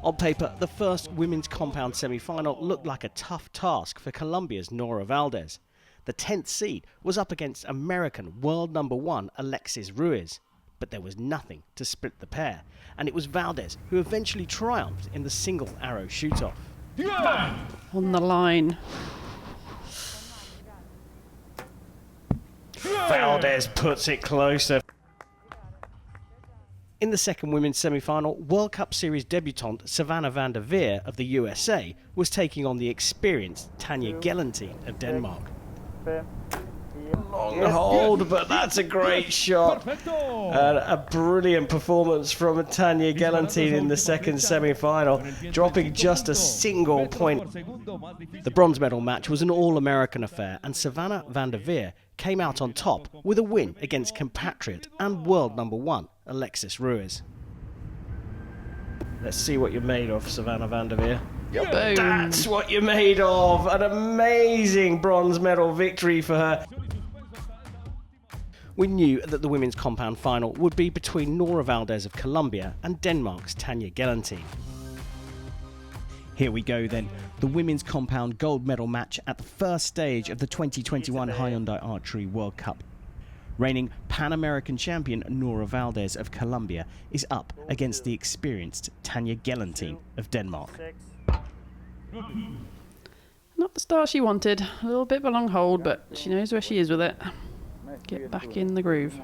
On paper, the first women's compound semi-final looked like a tough task for Colombia's Nora Valdez. The 10th seed was up against American world number 1 Alexis Ruiz. But there was nothing to split the pair, and it was Valdez who eventually triumphed in the single arrow shoot-off. Yeah! On the line. Valdez puts it closer. In the second women's semi-final, World Cup Series debutante Savannah van der Veer of the USA was taking on the experienced Tanja Gelantine of Denmark. Long hold, but that's a great shot. And a brilliant performance from Tanja Gelantine in the second semi-final, dropping just a single point. The bronze medal match was an all-American affair, and Savannah van der Veer came out on top with a win against compatriot and world number 1 Alexis Ruiz. Let's see what you're made of, Savannah van der Veer. Boom. That's what you're made of! An amazing bronze medal victory for her. We knew that the women's compound final would be between Nora Valdez of Colombia and Denmark's Tanja Gelantine. Here we go then, the women's compound gold medal match at the first stage of the 2021 Hyundai Archery World Cup. Reigning Pan-American champion Nora Valdez of Colombia is up against the experienced Tanja Gelantine of Denmark. Not the start she wanted. A little bit of a long hold, but she knows where she is with it. Get back in the groove.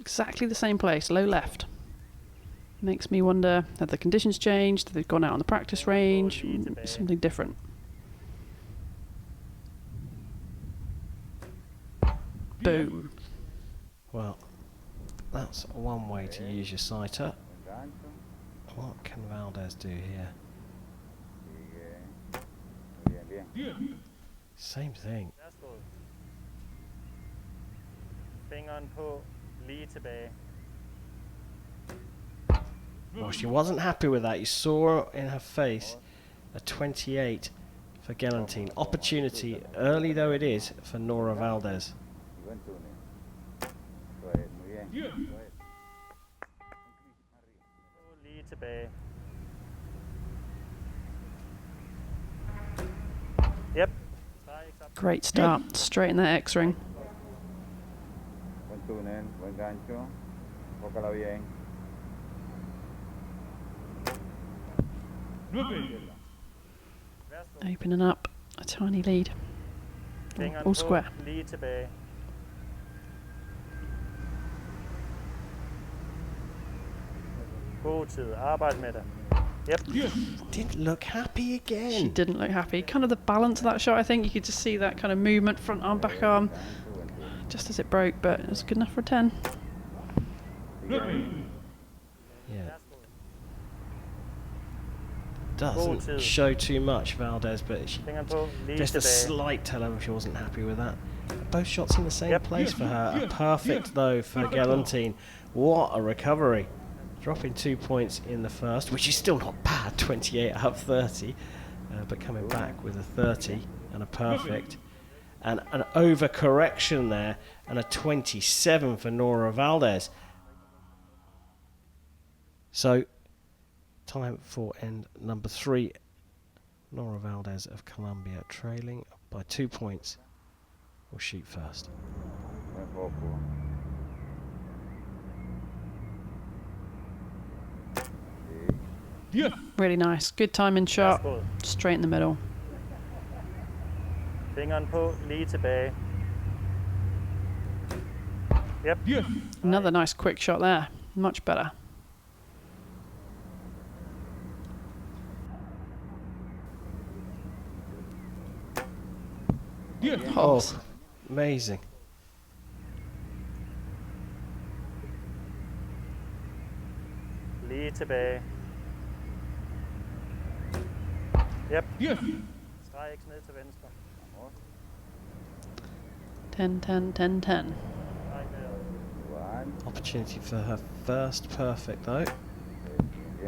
Exactly the same place, low left. Makes me wonder, have the conditions changed? Have they gone out on the practice range? Something different. Boom. Well, that's one way to use your sighter. What can Valdez do here? Same thing. Well, she wasn't happy with that. You saw in her face a 28 for Gelantine. Opportunity, early though it is, for Nora Valdez. Yep. Great start, straight in that X-ring. Opening up a tiny lead. All square. Yep. Didn't look happy again. She didn't look happy. Kind of the balance of that shot, I think. You could just see that kind of movement, front arm, back arm, just as it broke, but it was good enough for a 10. Yeah. Doesn't show too much, Valdez, but she, just a slight tell her she wasn't happy with that. Both shots in the same place for her. A perfect, though, for Gelantine. What a recovery. Dropping 2 points in the first, which is still not bad, 28 out of 30, but coming back with a 30 and a perfect. And an overcorrection there, and a 27 for Nora Valdez. So, time for end number 3. Nora Valdez of Colombia trailing by 2 points. Will shoot first. Yeah. Really nice. Good timing shot. Straight in the middle. Yep. Another nice quick shot there. Much better. Oh, amazing. Lige tilbage. Yep. Streg X ned til venstre. 10, 10, 10, 10. Opportunity for her first perfect, though.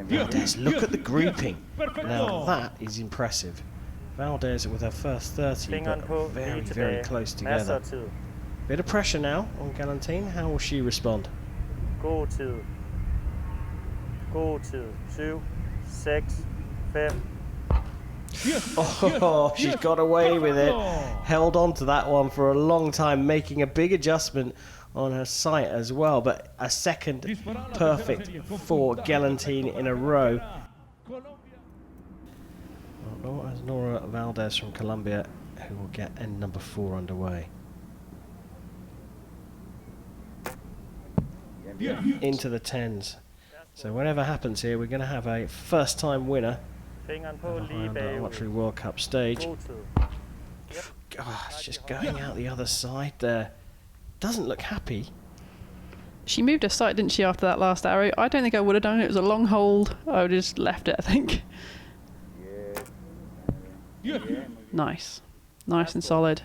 Valdez, look at the grouping. Now that is impressive. Valdez with her first 30, but very, very close together. Bit of pressure now on Gelantine. How will she respond? God tid. God tid. 7, 6, 5. Oh, she's got away with it. Held on to that one for a long time, making a big adjustment on her sight as well. But a second perfect for Galantine in a row. Nora Valdez from Colombia, who will get end number 4 underway. Into the 10s. So whatever happens here, we're going to have a first-time winner of the Hyundai Archery World Cup stage. It's just going out the other side there. Doesn't look happy. She moved her sight, didn't she, after that last arrow? I don't think I would have done it. It was a long hold. I would have just left it, I think. Nice. Nice and solid.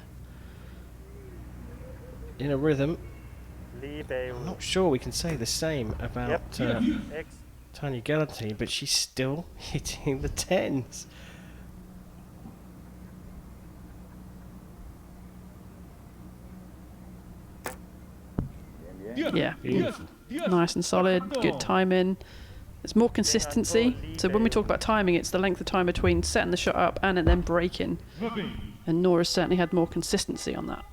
In a rhythm. I'm not sure we can say the same about Tanya Galantine, but she's still hitting the 10s. Yeah. Beautiful. Nice and solid. Good timing. There's more consistency. So when we talk about timing, it's the length of time between setting the shot up and then breaking. And Nora's certainly had more consistency on that.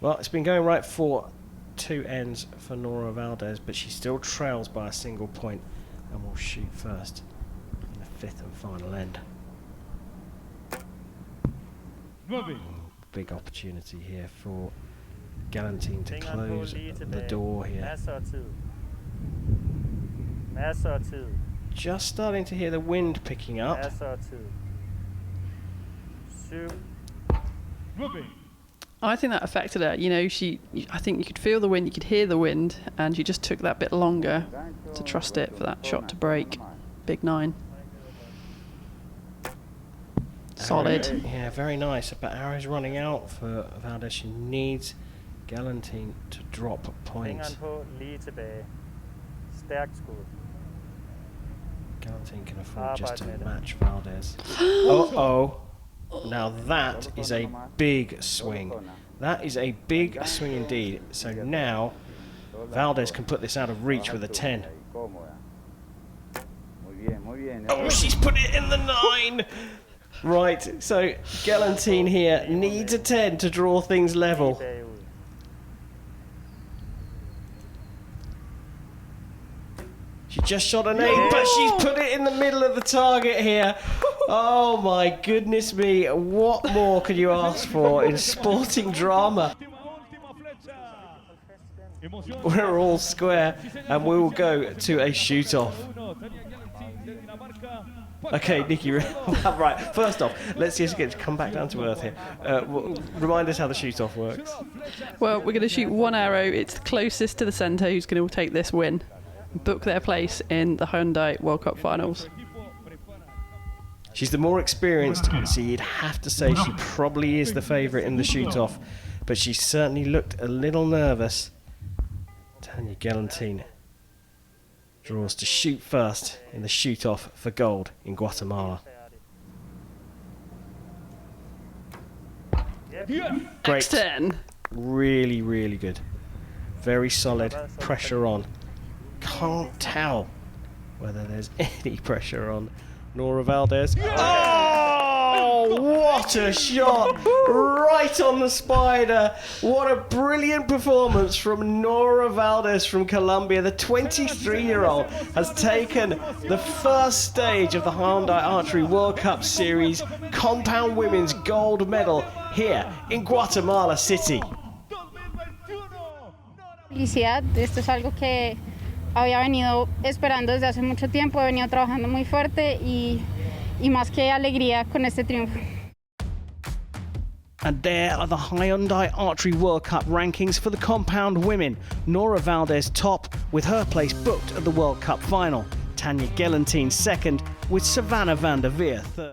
Well, it's been going right for 2 ends for Nora Valdez, but she still trails by a single point and will shoot first in the 5th and final end. Big opportunity here for Galantine to close the door here. Just starting to hear the wind picking up. I think that affected her. You know, I think you could feel the wind, you could hear the wind, and she just took that bit longer to trust it for that shot to break. Big 9. Solid. Yeah, very nice. But arrows running out for Valdez. She needs Galantine to drop points. Galantine can afford just to match Valdez. Uh-oh. Now that is a big swing. That is a big swing indeed. So now Valdez can put this out of reach with a 10. Oh, she's put it in the 9! Right, so Galantine here needs a 10 to draw things level. She just shot an 8, but she's put it in the middle of the target here. Oh my goodness me, what more could you ask for in sporting drama? We're all square and we will go to a shoot-off. Okay, Nikki, right, first off, let's just come back down to earth here. Remind us how the shoot-off works. Well, we're going to shoot one arrow. It's the closest to the centre who's going to take this win. Book their place in the Hyundai World Cup finals. She's the more experienced, so you'd have to say she probably is the favourite in the shoot-off, but she certainly looked a little nervous. Tanya Galantine draws to shoot first in the shoot-off for gold in Guatemala. Great. X10. Really, really good. Very solid. Pressure on. Can't tell whether there's any pressure on Nora Valdez. Oh, what a shot! Right on the spider. What a brilliant performance from Nora Valdez from Colombia. The 23-year-old has taken the first stage of the Hyundai Archery World Cup Series compound women's gold medal here in Guatemala City. Felicidad, esto es algo que había venido esperando desde hace mucho tiempo, he venido trabajando muy fuerte y más que alegría con este triunfo. And there are the Hyundai Archery World Cup rankings for the compound women. Nora Valdez top with her place booked at the World Cup final. Tanya Galantine second with Savannah van der Veer third.